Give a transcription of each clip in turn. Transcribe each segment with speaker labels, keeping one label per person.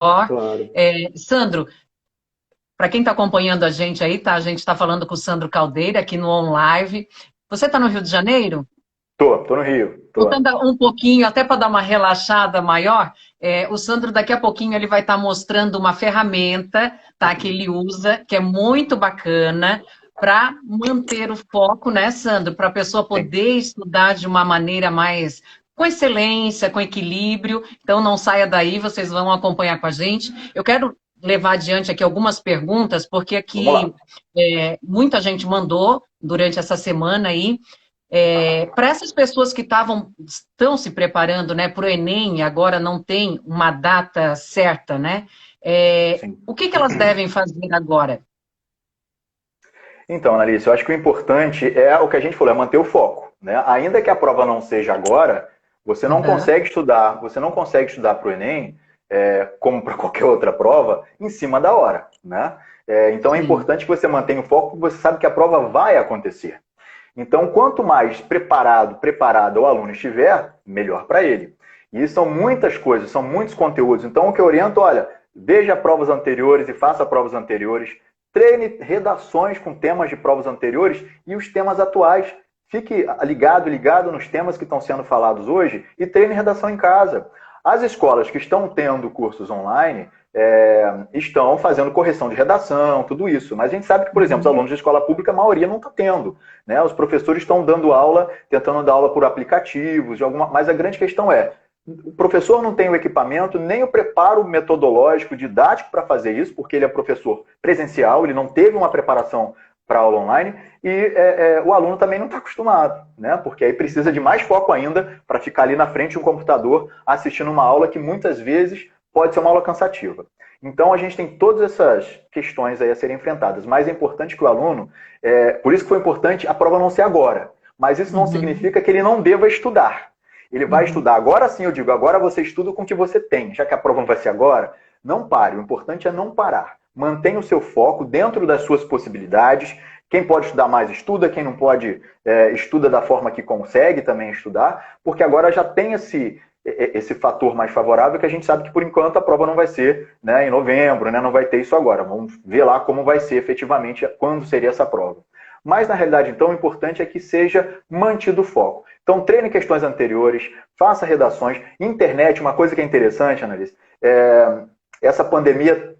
Speaker 1: Claro.
Speaker 2: Sandro, para quem está acompanhando a gente aí, tá? A gente está falando com o Sandro Caldeira aqui no OnLive. Você está no Rio de Janeiro?
Speaker 1: Tô no Rio,
Speaker 2: Voltando
Speaker 1: tô.
Speaker 2: um pouquinho, até para dar uma relaxada maior, o Sandro daqui a pouquinho ele vai estar mostrando uma ferramenta, tá, que ele usa, que é muito bacana para manter o foco, né, Sandro? Para a pessoa
Speaker 1: Sim.
Speaker 2: poder estudar de uma maneira mais com excelência, com equilíbrio. Então não saia daí, vocês vão acompanhar com a gente. Eu quero levar adiante aqui algumas perguntas, porque
Speaker 1: Vamos lá.
Speaker 2: aqui muita gente mandou durante essa semana aí. Para essas pessoas que estão se preparando, né, para o Enem, e agora não tem uma data certa, né?
Speaker 1: Sim.
Speaker 2: O que elas devem fazer agora?
Speaker 1: Então, Analice, eu acho que o importante é o que a gente falou, é manter o foco, né? Ainda que a prova não seja agora,
Speaker 2: Uhum.
Speaker 1: você não consegue estudar para o Enem, como para qualquer outra prova, em cima da hora, né? Então é
Speaker 2: Sim.
Speaker 1: importante que você mantenha o foco, porque você sabe que a prova vai acontecer. Então, quanto mais preparado o aluno estiver, melhor para ele. E são muitas coisas, são muitos conteúdos. Então, o que eu oriento, olha, veja provas anteriores e faça provas anteriores, treine redações com temas de provas anteriores e os temas atuais. Fique ligado nos temas que estão sendo falados hoje e treine redação em casa. As escolas que estão tendo cursos online estão fazendo correção de redação, tudo isso. Mas a gente sabe que, por exemplo, os
Speaker 2: Uhum.
Speaker 1: alunos de escola pública, a maioria não está tendo. Né? Os professores estão dando aula, tentando dar aula por aplicativos, mas a grande questão é, o professor não tem o equipamento, nem o preparo metodológico, didático para fazer isso, porque ele é professor presencial, ele não teve uma preparação para aula online, e o aluno também não está acostumado, né? Porque aí precisa de mais foco ainda para ficar ali na frente de um computador assistindo uma aula que muitas vezes pode ser uma aula cansativa. Então a gente tem todas essas questões aí a serem enfrentadas, mas é importante que o aluno, por isso que foi importante a prova não ser agora, mas isso não
Speaker 2: Uhum.
Speaker 1: significa que ele não deva estudar. Ele vai
Speaker 2: Uhum.
Speaker 1: estudar. Agora sim, eu digo, agora você estuda com o que você tem. Já que a prova não vai ser agora, não pare. O importante é não parar. Mantenha o seu foco dentro das suas possibilidades. Quem pode estudar mais, estuda. Quem não pode, estuda da forma que consegue também estudar. Porque agora já tem esse fator mais favorável que a gente sabe que, por enquanto, a prova não vai ser, né, em novembro, né, não vai ter isso agora. Vamos ver lá como vai ser efetivamente, quando seria essa prova. Mas, na realidade, então, o importante é que seja mantido o foco. Então, treine questões anteriores, faça redações. Internet, uma coisa que é interessante, Annalise, essa pandemia,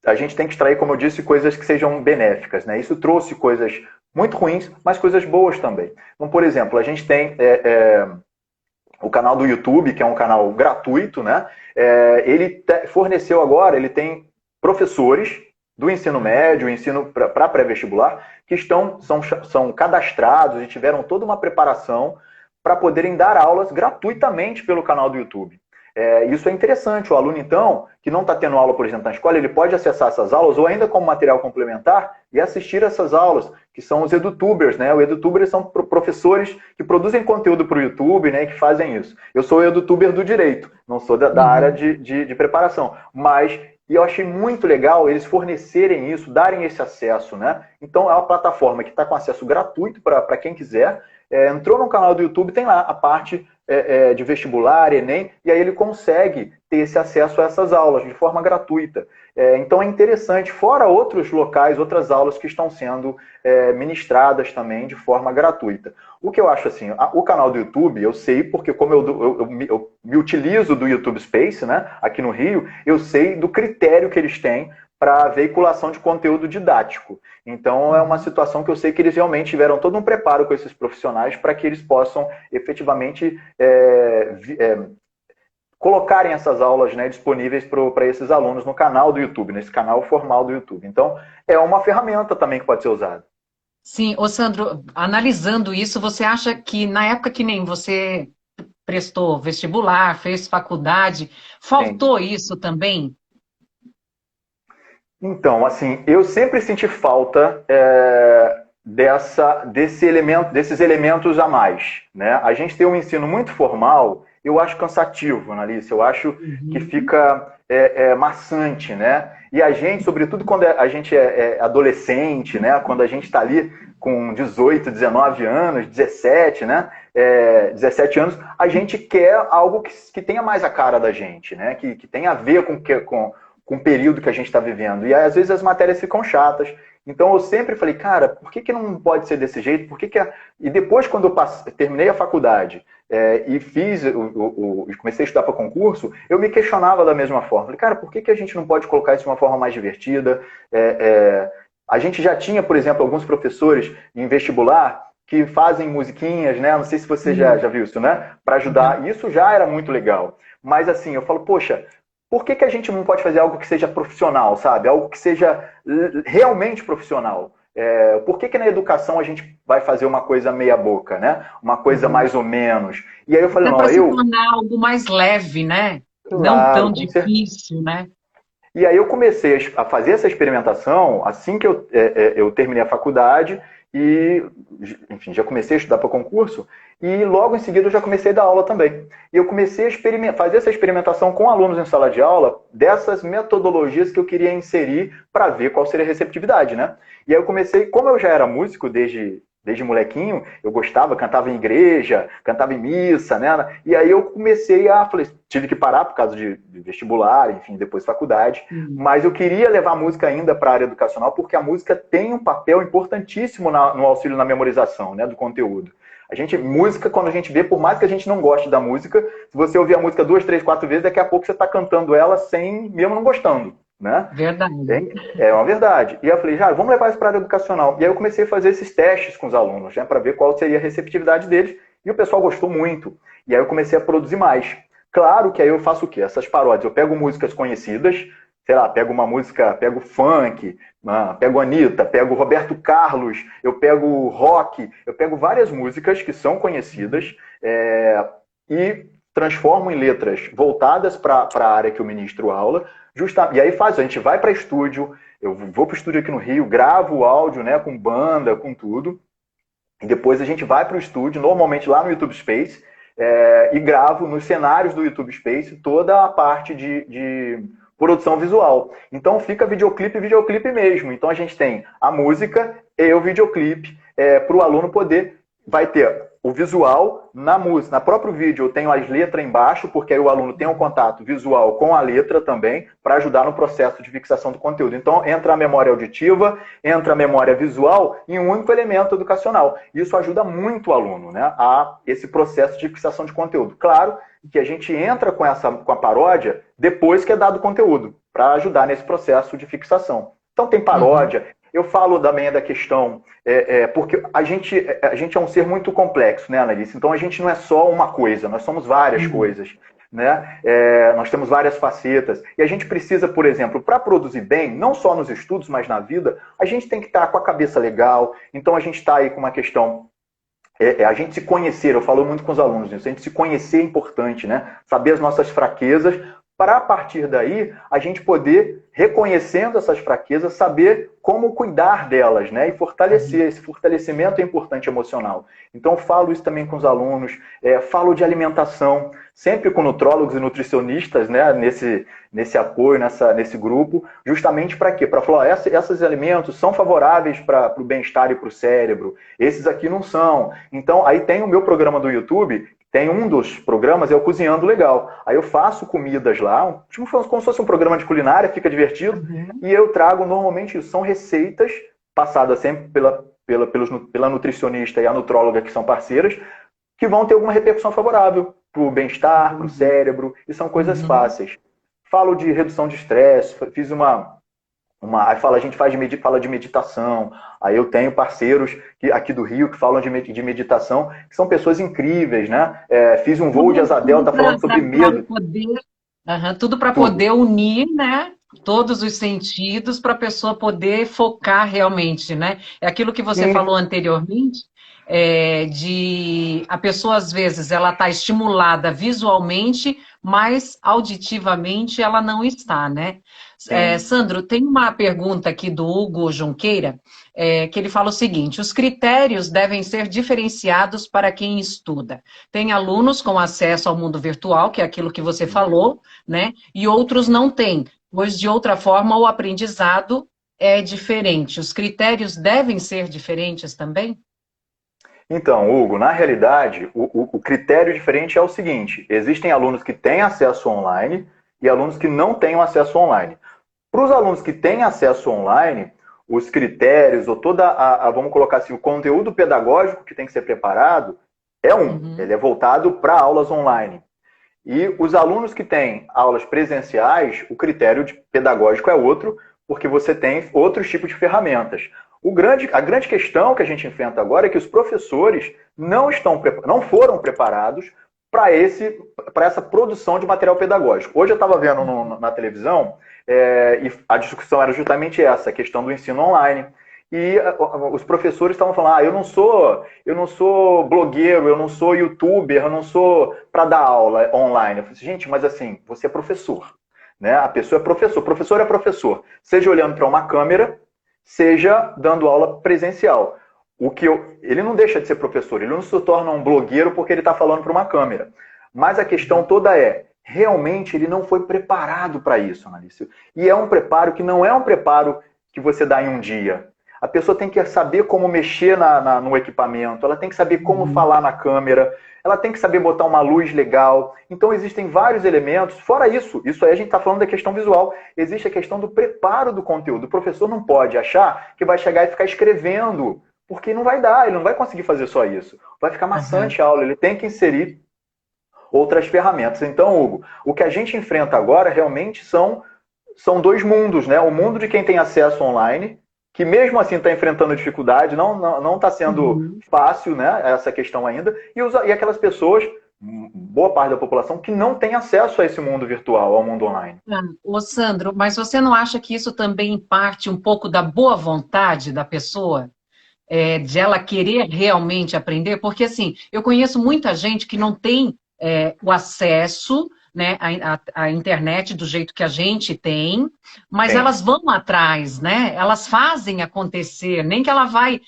Speaker 1: a gente tem que extrair, como eu disse, coisas que sejam benéficas. Né? Isso trouxe coisas muito ruins, mas coisas boas também. Então, por exemplo, a gente tem o canal do YouTube, que é um canal gratuito, né? Ele forneceu agora, ele tem professores do ensino médio, ensino para pré-vestibular, que são cadastrados e tiveram toda uma preparação para poderem dar aulas gratuitamente pelo canal do YouTube. Isso é interessante. O aluno, então, que não está tendo aula, por exemplo, na escola, ele pode acessar essas aulas ou ainda como material complementar e assistir essas aulas, que são os edutubers, né? Os edutubers são professores que produzem conteúdo para o YouTube, né? Que fazem isso. Eu sou edutuber do direito, não sou da área
Speaker 2: Uhum.
Speaker 1: de preparação, mas e eu achei muito legal eles fornecerem isso, darem esse acesso, né? Então é uma plataforma que está com acesso gratuito para quem quiser. Entrou no canal do YouTube, tem lá a parte de vestibular, Enem, e aí ele consegue ter esse acesso a essas aulas de forma gratuita. Então é interessante, fora outros locais, outras aulas que estão sendo ministradas também de forma gratuita. O que eu acho assim, o canal do YouTube, eu sei porque como eu me utilizo do YouTube Space, né, aqui no Rio, eu sei do critério que eles têm para veiculação de conteúdo didático. Então é uma
Speaker 2: Uhum.
Speaker 1: situação que eu sei que eles realmente tiveram todo um preparo com esses profissionais para que eles possam efetivamente colocarem essas aulas, né, disponíveis para esses alunos no canal do YouTube, nesse canal formal do YouTube. Então é uma ferramenta também que pode ser usada.
Speaker 2: Sim, ô Sandro, analisando isso, você acha que na época que nem você prestou vestibular, fez faculdade,
Speaker 1: Sim.
Speaker 2: faltou isso também?
Speaker 1: Então, assim, eu sempre senti falta desses elementos a mais, né? A gente tem um ensino muito formal, eu acho cansativo, Analice, eu acho que
Speaker 2: Uhum.
Speaker 1: fica maçante, né? E a gente, sobretudo quando a gente é adolescente, né? Quando a gente está ali com 18, 19 anos, 17, né? 17 anos, a gente quer algo que tenha mais a cara da gente, né? Que tenha a ver com o período que a gente está vivendo. E às vezes as matérias ficam chatas. Então eu sempre falei, cara, por que não pode ser desse jeito? Por que que E depois, quando eu terminei a faculdade e comecei a estudar para concurso, eu me questionava da mesma forma. Falei, cara, por que que a gente não pode colocar isso de uma forma mais divertida? A gente já tinha, por exemplo, alguns professores em vestibular que fazem musiquinhas, né? Não sei se você já viu isso, né? Para ajudar. Isso já era muito legal. Mas assim, eu falo, poxa, por que que a gente não pode fazer algo que seja profissional, sabe? Algo que seja realmente profissional? Por que que na educação a gente vai fazer uma coisa meia boca, né? Uma coisa mais ou menos. E aí eu falei,
Speaker 2: Até
Speaker 1: não,
Speaker 2: para se tornar algo mais leve, né? Não
Speaker 1: Claro,
Speaker 2: tão
Speaker 1: com certeza.
Speaker 2: difícil, né?
Speaker 1: E aí eu comecei a fazer essa experimentação assim que eu terminei a faculdade e, enfim, já comecei a estudar para concurso e logo em seguida eu já comecei a dar aula também. E eu comecei a fazer essa experimentação com alunos em sala de aula dessas metodologias que eu queria inserir para ver qual seria a receptividade, né? E aí eu comecei, como eu já era músico desde molequinho, eu gostava, cantava em igreja, cantava em missa, né? E aí eu falei, tive que parar por causa de vestibular, enfim, depois faculdade, mas eu queria levar a música ainda para a área educacional, porque a música tem um papel importantíssimo no auxílio na memorização, né, do conteúdo. Música, quando a gente vê, por mais que a gente não goste da música, se você ouvir a música 2, 3, 4 vezes, daqui a pouco você está cantando ela mesmo não gostando, né?
Speaker 2: Verdade.
Speaker 1: É uma verdade. E eu falei, já, vamos levar isso para a área educacional. E aí eu comecei a fazer esses testes com os alunos, né, para ver qual seria a receptividade deles. E o pessoal gostou muito. E aí eu comecei a produzir mais. Claro que aí eu faço o quê? Essas paródias. Eu pego músicas conhecidas, sei lá, pego uma música, pego funk, pego Anitta, pego Roberto Carlos, eu pego rock, eu pego várias músicas que são conhecidas e transformo em letras voltadas para a área que eu ministro aula. E aí a gente vai para estúdio, eu vou para o estúdio aqui no Rio, gravo o áudio, né, com banda, com tudo, e depois a gente vai para o estúdio, normalmente lá no YouTube Space, e gravo nos cenários do YouTube Space toda a parte de produção visual. Então fica videoclipe mesmo. Então a gente tem a música e o videoclipe para o aluno poder, vai ter o visual na música. Na próprio vídeo eu tenho as letras embaixo, porque aí o aluno tem um contato visual com a letra também, para ajudar no processo de fixação do conteúdo. Então entra a memória auditiva, entra a memória visual em um único elemento educacional. Isso ajuda muito o aluno, né, a esse processo de fixação de conteúdo. Claro que a gente entra com a paródia depois que é dado o conteúdo, para ajudar nesse processo de fixação. Então tem paródia. Eu falo também da questão, porque a gente é um ser muito complexo, né, Analice? Então a gente não é só uma coisa, nós somos várias coisas, né? Nós temos várias facetas. E a gente precisa, por exemplo, para produzir bem, não só nos estudos, mas na vida, a gente tem que estar com a cabeça legal. Então a gente está aí com uma questão. A gente se conhecer, eu falo muito com os alunos nisso, a gente se conhecer é importante, né? Saber as nossas fraquezas, para a partir daí a gente poder, reconhecendo essas fraquezas, saber como cuidar delas, né? E fortalecer. Esse fortalecimento é importante emocional. Então eu falo isso também com os alunos, falo de alimentação, sempre com nutrólogos e nutricionistas, né? Nesse apoio, nesse grupo, justamente para quê? Para falar, esses alimentos são favoráveis para o bem-estar e para o cérebro, esses aqui não são. Então aí tem o meu programa do YouTube. Tem um dos programas, é o Cozinhando Legal. Aí eu faço comidas lá, como se fosse um programa de culinária, fica divertido. E eu trago normalmente isso. São receitas passadas sempre pela nutricionista e a nutróloga, que são parceiras, que vão ter alguma repercussão favorável para o bem-estar, para o cérebro. E são coisas fáceis. Falo de redução de estresse, fiz aí a gente fala de meditação. Aí eu tenho parceiros aqui do Rio que falam de meditação, que são pessoas incríveis, né? Fiz um voo de asa delta falando sobre medo.
Speaker 2: Tudo para poder unir, né? Todos os sentidos para a pessoa poder focar realmente, né? É aquilo que você falou anteriormente, de a pessoa às vezes ela está estimulada visualmente, mas auditivamente ela não está, né? Sandro, tem uma pergunta aqui do Hugo Junqueira, que ele fala o seguinte: os critérios devem ser diferenciados para quem estuda. Tem alunos com acesso ao mundo virtual, que é aquilo que você falou, né? E outros não têm, pois de outra forma o aprendizado é diferente. Os critérios devem ser diferentes também?
Speaker 1: Então, Hugo, na realidade, o critério diferente é o seguinte: existem alunos que têm acesso online e alunos que não têm acesso online. Para os alunos que têm acesso online, os critérios, ou vamos colocar assim, o conteúdo pedagógico que tem que ser preparado ele é voltado para aulas online. E os alunos que têm aulas presenciais, o critério pedagógico é outro, porque você tem outros tipos de ferramentas. A grande questão que a gente enfrenta agora é que os professores não foram preparados para essa produção de material pedagógico. Hoje eu estava vendo na televisão, e a discussão era justamente essa, a questão do ensino online. E os professores estavam falando, eu não sou blogueiro, eu não sou youtuber, eu não sou para dar aula online. Eu falei, gente, mas assim, você é professor, né? A pessoa é professor é professor, seja olhando para uma câmera, seja dando aula presencial. Ele não deixa de ser professor, ele não se torna um blogueiro porque ele está falando para uma câmera. Mas a questão toda realmente ele não foi preparado para isso, Analício. E é um preparo que não é um preparo que você dá em um dia. A pessoa tem que saber como mexer no equipamento, ela tem que saber como falar na câmera, ela tem que saber botar uma luz legal. Então existem vários elementos. Fora isso aí a gente está falando da questão visual. Existe a questão do preparo do conteúdo. O professor não pode achar que vai chegar e ficar escrevendo, porque não vai dar, ele não vai conseguir fazer só isso. Vai ficar maçante a aula, ele tem que inserir outras ferramentas. Então, Hugo, o que a gente enfrenta agora realmente são dois mundos, né? O mundo de quem tem acesso online, que mesmo assim está enfrentando dificuldade, não está sendo fácil, né, essa questão ainda, e aquelas pessoas, boa parte da população, que não tem acesso a esse mundo virtual, ao mundo online.
Speaker 2: Ô Sandro, mas você não acha que isso também parte um pouco da boa vontade da pessoa? De ela querer realmente aprender? Porque, assim, eu conheço muita gente que não tem o acesso, né, a internet do jeito que a gente tem, mas elas vão atrás, né? Elas fazem acontecer, nem que ela vai,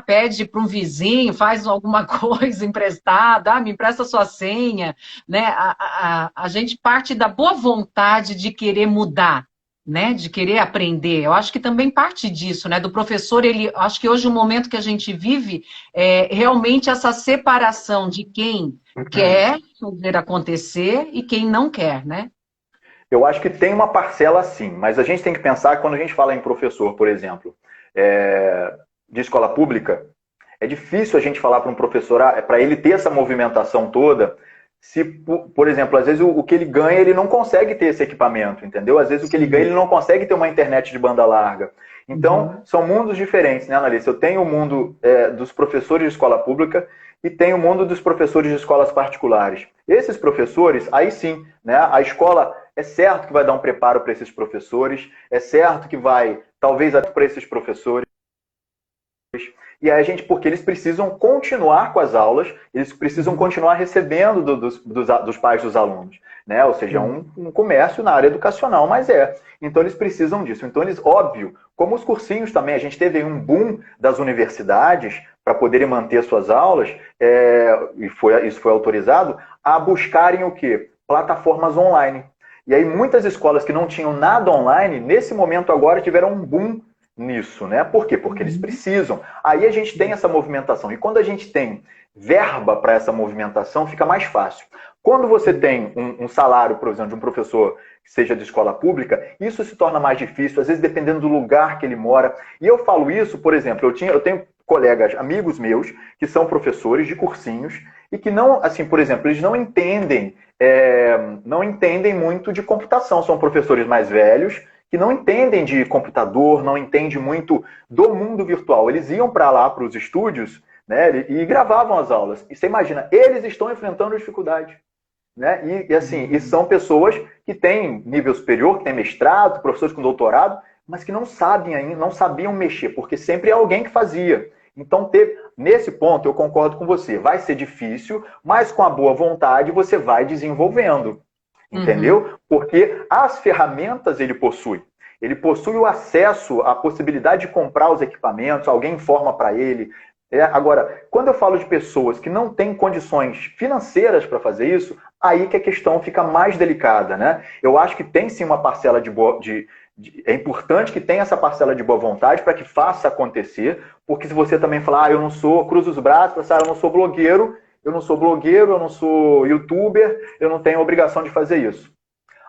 Speaker 2: pede para um vizinho, faz alguma coisa emprestada, me empresta sua senha, né? A gente parte da boa vontade de querer mudar, né? De querer aprender. Eu acho que também parte disso, né? Do professor, acho que hoje o momento que a gente vive é realmente essa separação de quem quer fazer acontecer e quem não quer, né?
Speaker 1: Eu acho que tem uma parcela sim, mas a gente tem que pensar que quando a gente fala em professor, por exemplo, de escola pública, é difícil a gente falar para um professor, para ele ter essa movimentação toda, se, por exemplo, às vezes o que ele ganha, ele não consegue ter esse equipamento, entendeu? Às vezes o que ele ganha, ele não consegue ter uma internet de banda larga. Então, são mundos diferentes, né, Analícia? Eu tenho o mundo dos professores de escola pública e tenho o mundo dos professores de escolas particulares. Esses professores, aí sim, né, a escola é certo que vai dar um preparo para esses professores, é certo que vai, talvez até para esses professores. E aí porque eles precisam continuar com as aulas, eles precisam continuar recebendo dos pais dos alunos, né? Ou seja, um comércio na área educacional, mas Então eles precisam disso. Então óbvio, como os cursinhos também, a gente teve um boom das universidades para poderem manter suas aulas, isso foi autorizado, a buscarem o quê? Plataformas online. E aí muitas escolas que não tinham nada online, nesse momento agora tiveram um boom nisso, né? Por quê? Porque eles precisam. Aí a gente tem essa movimentação. E quando a gente tem verba para essa movimentação, fica mais fácil. Quando você tem um salário, por exemplo, de um professor que seja de escola pública, isso se torna mais difícil, às vezes dependendo do lugar que ele mora. E eu falo isso, por exemplo, eu tenho colegas, amigos meus, que são professores de cursinhos e que não, assim, por exemplo, eles não entendem muito de computação. São professores mais velhos, que não entendem de computador, não entendem muito do mundo virtual. Eles iam para lá, para os estúdios, né, e gravavam as aulas. E você imagina, eles estão enfrentando dificuldade. Né? E são pessoas que têm nível superior, que têm mestrado, professores com doutorado, mas que não sabem ainda, não sabiam mexer, porque sempre é alguém que fazia. Então, nesse ponto, eu concordo com você. Vai ser difícil, mas com a boa vontade você vai desenvolvendo. Entendeu? Porque as ferramentas ele possui. Ele possui o acesso, a possibilidade de comprar os equipamentos, alguém informa para ele. Agora, quando eu falo de pessoas que não têm condições financeiras para fazer isso, aí que a questão fica mais delicada, né? Eu acho que tem sim uma parcela é importante que tenha essa parcela de boa vontade para que faça acontecer, porque se você também falar, eu não sou, cruza os braços, eu não sou blogueiro, eu não sou youtuber, eu não tenho obrigação de fazer isso.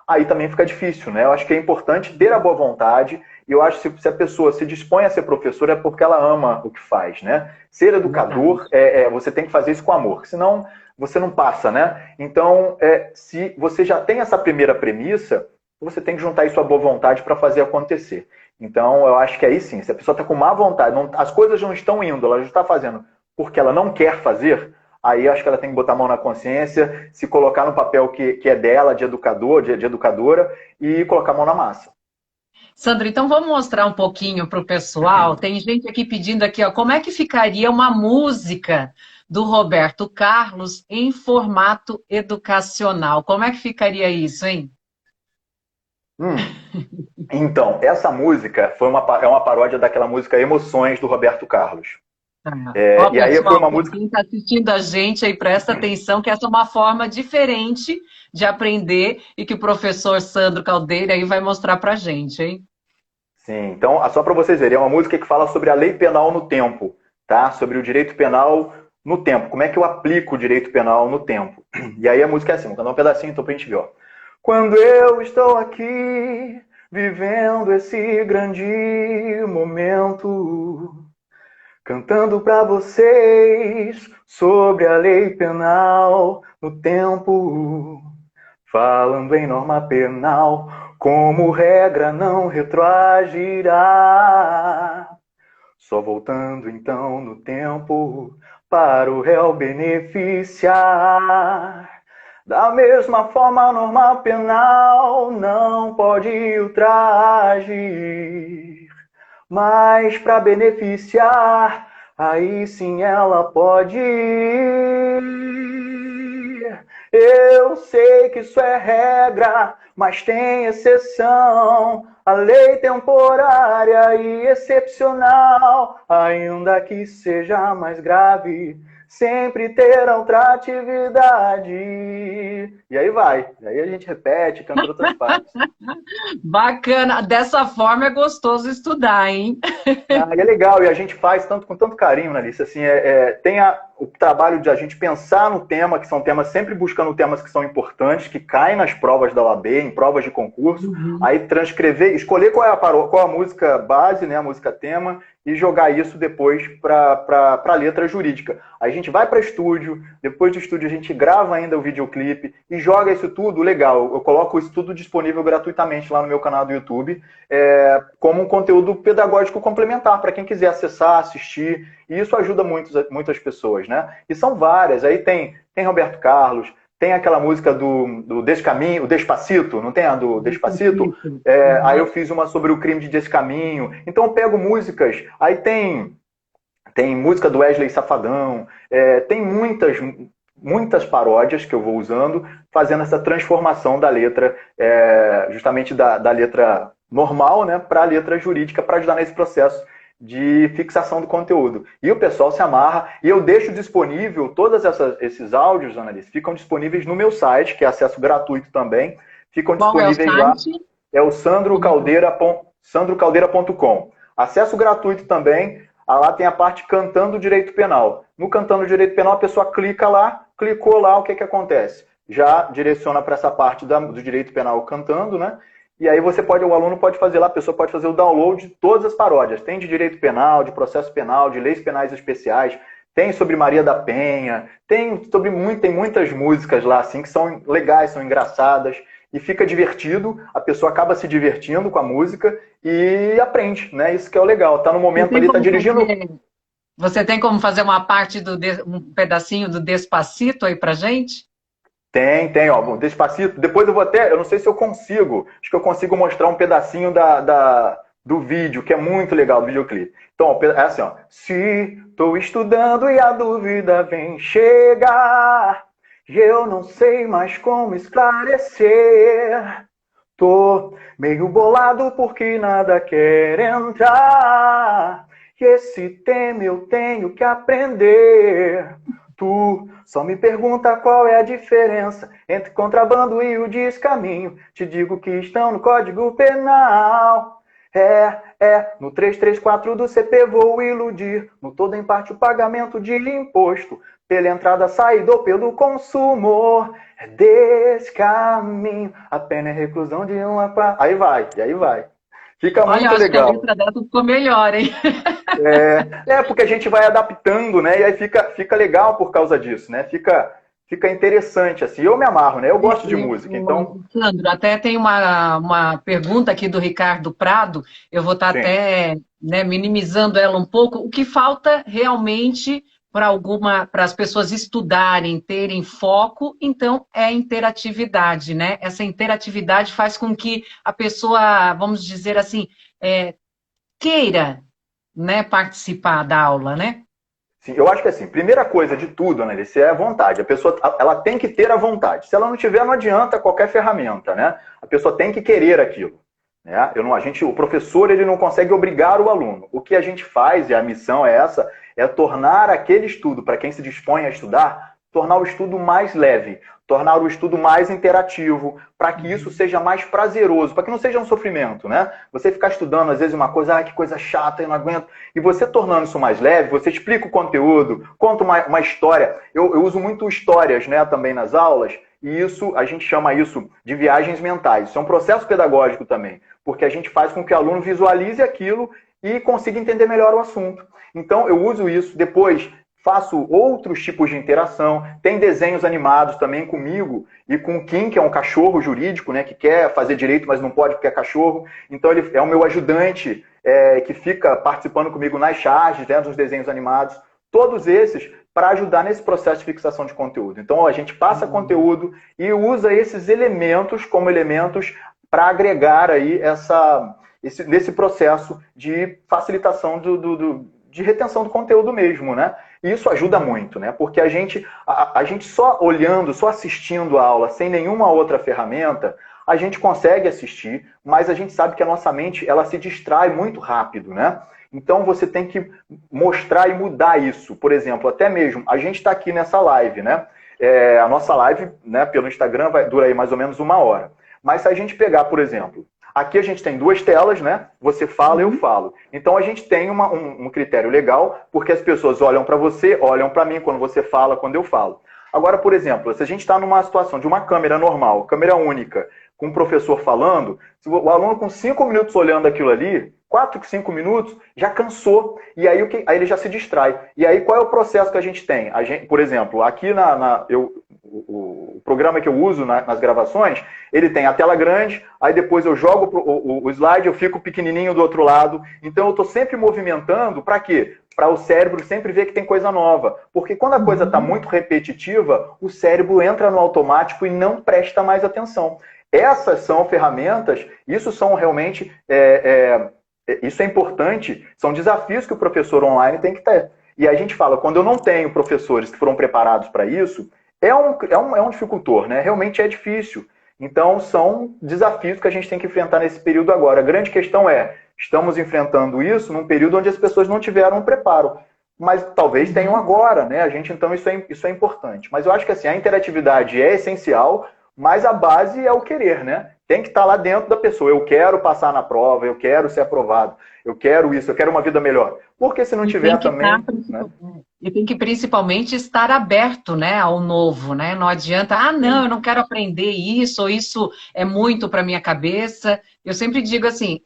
Speaker 1: aí também fica difícil, né? Eu acho que é importante ter a boa vontade, e eu acho que se a pessoa se dispõe a ser professora é porque ela ama o que faz, né? Ser educador, você tem que fazer isso com amor, senão você não passa, né? Então, se você já tem essa primeira premissa, você tem que juntar isso à boa vontade para fazer acontecer. Então, eu acho que aí sim, se a pessoa está com má vontade, as coisas não estão indo, ela já está fazendo porque ela não quer fazer, aí acho que ela tem que botar a mão na consciência, se colocar no papel que é dela, de educador, de educadora, e colocar a mão na massa.
Speaker 2: Sandro, então vamos mostrar um pouquinho para o pessoal. Tem gente aqui pedindo aqui, ó, como é que ficaria uma música do Roberto Carlos em formato educacional? Como é que ficaria isso, hein?
Speaker 1: Então, essa música é uma paródia daquela música Emoções, do Roberto Carlos.
Speaker 2: Ó,
Speaker 1: E aí foi
Speaker 2: pessoal,
Speaker 1: uma música...
Speaker 2: quem está assistindo a gente aí, presta atenção que essa é uma forma diferente de aprender e que o professor Sandro Caldeira aí vai mostrar pra gente, hein?
Speaker 1: Sim, então, só para vocês verem, é uma música que fala sobre a lei penal no tempo, tá? Sobre o direito penal no tempo. Como é que eu aplico o direito penal no tempo? E aí a música é assim, vou cantar um pedacinho então pra gente ver, ó. Quando eu estou aqui, vivendo esse grande momento, cantando pra vocês sobre a lei penal no tempo, falando em norma penal, como regra não retroagirá. Só voltando então no tempo para o réu beneficiar. Da mesma forma, a norma penal não pode ultragir, mas para beneficiar, aí sim ela pode. Eu sei que isso é regra, mas tem exceção. A lei temporária e excepcional, ainda que seja mais grave, sempre terá outra atividade. E aí vai. E aí a gente repete, canta outras partes.
Speaker 2: Bacana. Dessa forma é gostoso estudar, hein?
Speaker 1: E é legal, e a gente faz com tanto carinho, Alice. Assim, tem o trabalho de a gente pensar no tema, que são temas, sempre buscando temas que são importantes, que caem nas provas da OAB, em provas de concurso, aí transcrever, escolher qual a música base, né, a música tema, e jogar isso depois para a letra jurídica. Aí a gente vai para estúdio, depois do estúdio a gente grava ainda o videoclipe e joga isso tudo, legal. Eu coloco isso tudo disponível gratuitamente lá no meu canal do YouTube, como um conteúdo pedagógico complementar para quem quiser acessar, assistir, e isso ajuda muitas pessoas, né? E são várias, aí tem Roberto Carlos, tem aquela música do Descaminho, o Despacito, não tem a do Despacito? Aí eu fiz uma sobre o crime de Descaminho. Então eu pego músicas, aí tem música do Wesley Safadão, tem muitas paródias que eu vou usando, fazendo essa transformação da letra, justamente da letra normal, né, para a letra jurídica, para ajudar nesse processo de fixação do conteúdo. E o pessoal se amarra, e eu deixo disponível todos esses áudios, Annalise, ficam disponíveis no meu site, que é acesso gratuito também, ficam disponíveis lá, é o sandrocaldeira.com. Acesso gratuito também, lá tem a parte Cantando Direito Penal. No Cantando Direito Penal, a pessoa clica lá, clicou lá, o que acontece? Já direciona para essa parte do direito penal cantando, né? E aí o aluno pode fazer lá, a pessoa pode fazer o download de todas as paródias. Tem de direito penal, de processo penal, de leis penais especiais, tem sobre Maria da Penha, tem muitas músicas lá assim que são legais, são engraçadas, e fica divertido, a pessoa acaba se divertindo com a música e aprende, né? Isso que é o legal. Tá no momento ali, tá dirigindo.
Speaker 2: Você tem como fazer uma parte um pedacinho do Despacito aí pra gente?
Speaker 1: Tem, ó, Despacito. Depois eu não sei se eu consigo, acho que eu consigo mostrar um pedacinho do vídeo, que é muito legal, do videoclipe. Então, ó, é assim, ó. Se tô estudando e a dúvida vem chegar, e eu não sei mais como esclarecer, tô meio bolado porque nada quer entrar, e esse tema eu tenho que aprender. Tu só me pergunta qual é a diferença entre contrabando e o descaminho. Te digo que estão no Código Penal. No 334 do CP vou iludir. No todo em parte o pagamento de imposto. pela entrada, saída ou pelo consumo. É desse caminho, a pena é reclusão de uma... Aí vai, e aí vai. Fica
Speaker 2: Olha, eu
Speaker 1: muito
Speaker 2: acho que a
Speaker 1: legal.
Speaker 2: letra dessa ficou melhor, hein?
Speaker 1: Porque a gente vai adaptando, né? E aí fica legal por causa disso, né? Fica interessante, assim. Eu me amarro, né? Eu gosto de música, então...
Speaker 2: Sandro, até tem uma pergunta aqui do Ricardo Prado, eu vou estar
Speaker 1: Sim.
Speaker 2: até, né, minimizando ela um pouco. O que falta realmente para as pessoas estudarem, terem foco, então é a interatividade, né? Essa interatividade faz com que a pessoa, vamos dizer assim, queira, né, participar da aula, né?
Speaker 1: Sim, eu acho que assim, primeira coisa de tudo, Annelice, é a vontade. A pessoa, ela tem que ter a vontade. Se ela não tiver, não adianta qualquer ferramenta, né? A pessoa tem que querer aquilo. Né? O professor, ele não consegue obrigar o aluno. O que a gente faz, e a missão é essa, é tornar aquele estudo, para quem se dispõe a estudar, tornar o estudo mais leve, tornar o estudo mais interativo, para que isso seja mais prazeroso, para que não seja um sofrimento, né? Você ficar estudando, às vezes, uma coisa, que coisa chata, eu não aguento. E você tornando isso mais leve, você explica o conteúdo, conta uma história. Eu uso muito histórias, né, também nas aulas, e isso, a gente chama isso de viagens mentais. Isso é um processo pedagógico também, porque a gente faz com que o aluno visualize aquilo e consiga entender melhor o assunto. Então, eu uso isso. Depois, faço outros tipos de interação. Tem desenhos animados também comigo e com o Kim, que é um cachorro jurídico, né, que quer fazer direito, mas não pode porque é cachorro. Então, ele é o meu ajudante, que fica participando comigo nas charges, né, dos desenhos animados. Todos esses para ajudar nesse processo de fixação de conteúdo. Então, a gente passa conteúdo e usa esses elementos como elementos para agregar aí nesse processo de facilitação de retenção do conteúdo mesmo, né? E isso ajuda muito, né? Porque a gente só olhando, só assistindo a aula, sem nenhuma outra ferramenta, a gente consegue assistir, mas a gente sabe que a nossa mente, ela se distrai muito rápido, né? Então você tem que mostrar e mudar isso. Por exemplo, até mesmo, a gente está aqui nessa live, né? A nossa live, né, pelo Instagram dura aí mais ou menos 1 hora. Mas se a gente pegar, por exemplo, aqui a gente tem 2 telas, né? Você fala e eu falo. Então a gente tem um critério legal, porque as pessoas olham para você, olham para mim quando você fala, quando eu falo. Agora, por exemplo, se a gente está numa situação de uma câmera normal, câmera única, com o professor falando, se o aluno com 5 minutos olhando aquilo ali, 4, 5 minutos, já cansou. E aí, aí ele já se distrai. E aí qual é o processo que a gente tem? Por exemplo, aqui o programa que eu uso nas gravações, ele tem a tela grande, aí depois eu jogo o slide, eu fico pequenininho do outro lado. Então eu estou sempre movimentando, para quê? Para o cérebro sempre ver que tem coisa nova. Porque quando a coisa está muito repetitiva, o cérebro entra no automático e não presta mais atenção. Essas são ferramentas, isso são realmente... isso é importante, são desafios que o professor online tem que ter. E a gente fala, quando eu não tenho professores que foram preparados para isso, é um dificultor, né? Realmente é difícil. Então, são desafios que a gente tem que enfrentar nesse período agora. A grande questão estamos enfrentando isso num período onde as pessoas não tiveram um preparo. Mas talvez tenham agora, né? Então, isso é importante. Mas eu acho que assim, a interatividade é essencial, mas a base é o querer, né? Tem que estar lá dentro da pessoa. Eu quero passar na prova, eu quero ser aprovado, eu quero isso, eu quero uma vida melhor. Porque se não tiver também... né?
Speaker 2: E tem que principalmente estar aberto, né, ao novo, né? Não adianta, não, eu não quero aprender isso, ou isso é muito para minha cabeça. Eu sempre digo assim,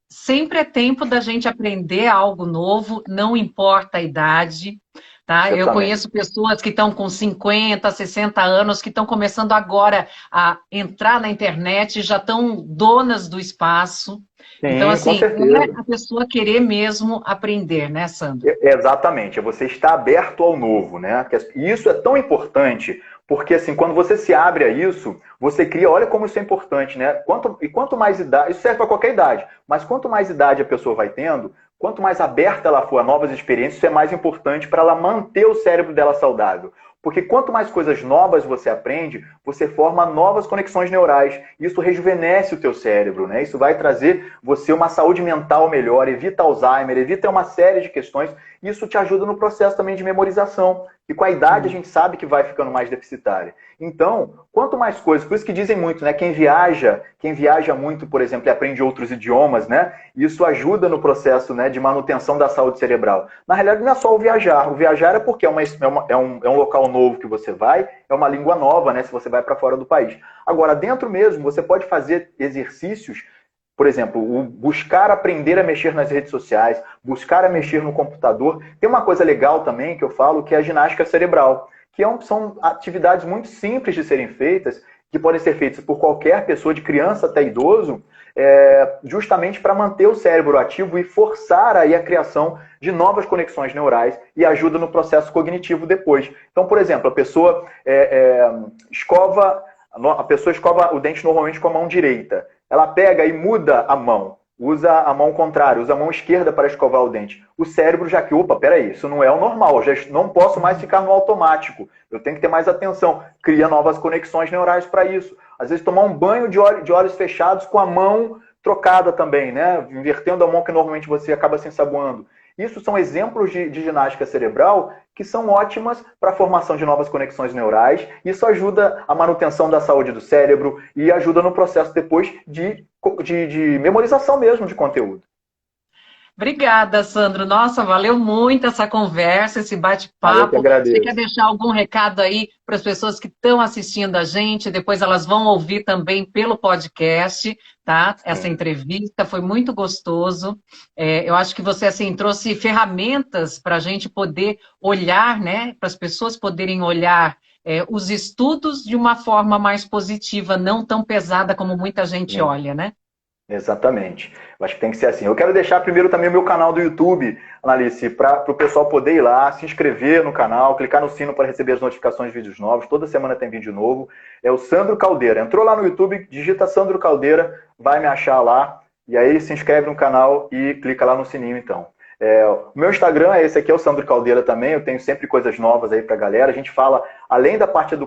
Speaker 2: sempre é tempo da gente aprender algo novo, não importa a idade. Tá? Eu conheço pessoas que estão com 50, 60 anos, que estão começando agora a entrar na internet, já estão donas do espaço.
Speaker 1: Sim,
Speaker 2: então, assim,
Speaker 1: com certeza.
Speaker 2: é a pessoa querer mesmo aprender, né, Sandro?
Speaker 1: Exatamente, você está aberto ao novo, né? E isso é tão importante, porque assim, quando você se abre a isso, você cria, olha como isso é importante, né? Quanto mais idade, isso serve para qualquer idade, mas quanto mais idade a pessoa vai tendo, quanto mais aberta ela for a novas experiências, isso é mais importante para ela manter o cérebro dela saudável. Porque quanto mais coisas novas você aprende, você forma novas conexões neurais. Isso rejuvenesce o teu cérebro, né? Isso vai trazer você uma saúde mental melhor, evita Alzheimer, evita uma série de questões. Isso te ajuda no processo também de memorização, E com a idade a gente sabe que vai ficando mais deficitária. Então, quanto mais coisas, por isso que dizem muito, né? Quem viaja muito, por exemplo, e aprende outros idiomas, né? Isso ajuda no processo, né, de manutenção da saúde cerebral. Na realidade, não é só o viajar. O viajar é porque é um local novo que você vai, é uma língua nova, né? Se você vai para fora do país. Agora, dentro mesmo, você pode fazer exercícios. Por exemplo, o buscar aprender a mexer nas redes sociais, buscar a mexer no computador. Tem uma coisa legal também que eu falo, que é a ginástica cerebral, que são atividades muito simples de serem feitas, que podem ser feitas por qualquer pessoa, de criança até idoso, justamente para manter o cérebro ativo e forçar aí a criação de novas conexões neurais e ajuda no processo cognitivo depois. Então, por exemplo, a pessoa escova o dente normalmente com a mão direita. Ela pega e muda a mão, usa a mão contrária, usa a mão esquerda para escovar o dente. O cérebro já que, opa, peraí, isso não é o normal, eu já não posso mais ficar no automático, eu tenho que ter mais atenção. Cria novas conexões neurais para isso. Às vezes tomar um banho de olhos fechados com a mão trocada também, né? Invertendo a mão que normalmente você acaba se ensaboando. Isso são exemplos de ginástica cerebral que são ótimas para a formação de novas conexões neurais. Isso ajuda a manutenção da saúde do cérebro e ajuda no processo depois de memorização mesmo de conteúdo.
Speaker 2: Obrigada, Sandro. Nossa, valeu muito essa conversa, esse bate-papo.
Speaker 1: Eu que agradeço.
Speaker 2: Você quer deixar algum recado aí para as pessoas que estão assistindo a gente? Depois elas vão ouvir também pelo podcast, tá? Essa entrevista foi muito gostoso. Eu acho que você assim trouxe ferramentas para a gente poder olhar, né? Para as pessoas poderem olhar os estudos de uma forma mais positiva, não tão pesada como muita gente olha, né?
Speaker 1: Exatamente. Eu acho que tem que ser assim. Eu quero deixar primeiro também o meu canal do YouTube, Analice, para o pessoal poder ir lá, se inscrever no canal, clicar no sino para receber as notificações de vídeos novos. Toda semana tem vídeo novo. É o Sandro Caldeira. Entrou lá no YouTube, digita Sandro Caldeira, vai me achar lá. E aí se inscreve no canal e clica lá no sininho, então. O meu Instagram é esse aqui, é o Sandro Caldeira também. Eu tenho sempre coisas novas aí pra galera. A gente fala, além da parte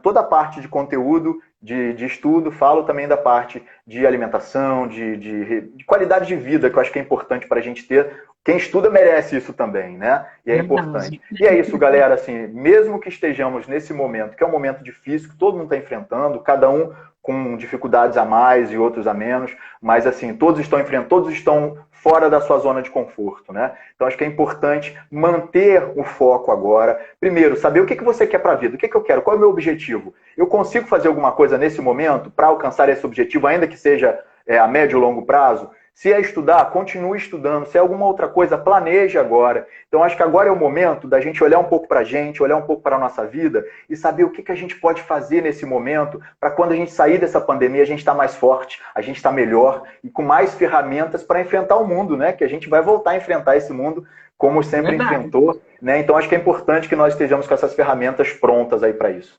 Speaker 1: toda a parte de conteúdo, de estudo, falo também da parte de alimentação, de qualidade de vida, que eu acho que é importante pra gente ter. Quem estuda merece isso também, né? E é importante. E é isso, galera, assim, mesmo que estejamos nesse momento, que é um momento difícil, que todo mundo está enfrentando, cada um com dificuldades a mais e outros a menos, mas assim, todos estão fora da sua zona de conforto, né? Então acho que é importante manter o foco agora. Primeiro, saber o que você quer para a vida, o que eu quero, qual é o meu objetivo. Eu consigo fazer alguma coisa nesse momento para alcançar esse objetivo, ainda que seja a médio ou longo prazo? Se é estudar, continue estudando. Se é alguma outra coisa, planeje agora. Então, acho que agora é o momento da gente olhar um pouco para a gente, olhar um pouco para a nossa vida e saber o que a gente pode fazer nesse momento para quando a gente sair dessa pandemia, a gente estar mais forte, a gente estar melhor e com mais ferramentas para enfrentar o mundo, né? Que a gente vai voltar a enfrentar esse mundo como sempre enfrentou, né? Então, acho que é importante que nós estejamos com essas ferramentas prontas aí para isso.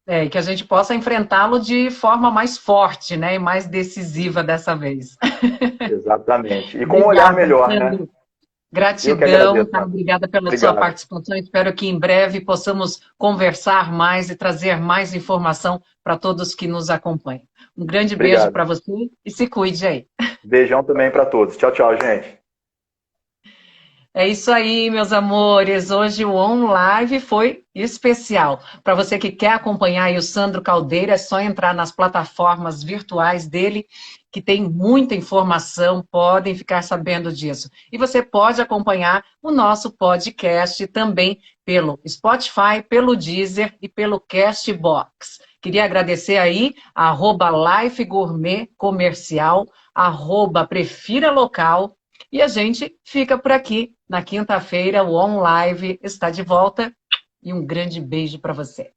Speaker 2: E que a gente possa enfrentá-lo de forma mais forte, né? E mais decisiva dessa vez.
Speaker 1: Exatamente. E com um olhar melhor, né?
Speaker 2: Gratidão, tá? Obrigada pela sua participação. Espero que em breve possamos conversar mais e trazer mais informação para todos que nos acompanham. Um grande beijo para você e se cuide aí.
Speaker 1: Beijão também para todos. Tchau, tchau, gente.
Speaker 2: É isso aí, meus amores. Hoje o On Live foi especial. Para você que quer acompanhar aí o Sandro Caldeira, é só entrar nas plataformas virtuais dele, que tem muita informação, podem ficar sabendo disso. E você pode acompanhar o nosso podcast também pelo Spotify, pelo Deezer e pelo Castbox. Queria agradecer aí a @Life Gourmet Comercial, @Prefira Local. E a gente fica por aqui. Na quinta-feira, o On Live está de volta. E um grande beijo para você.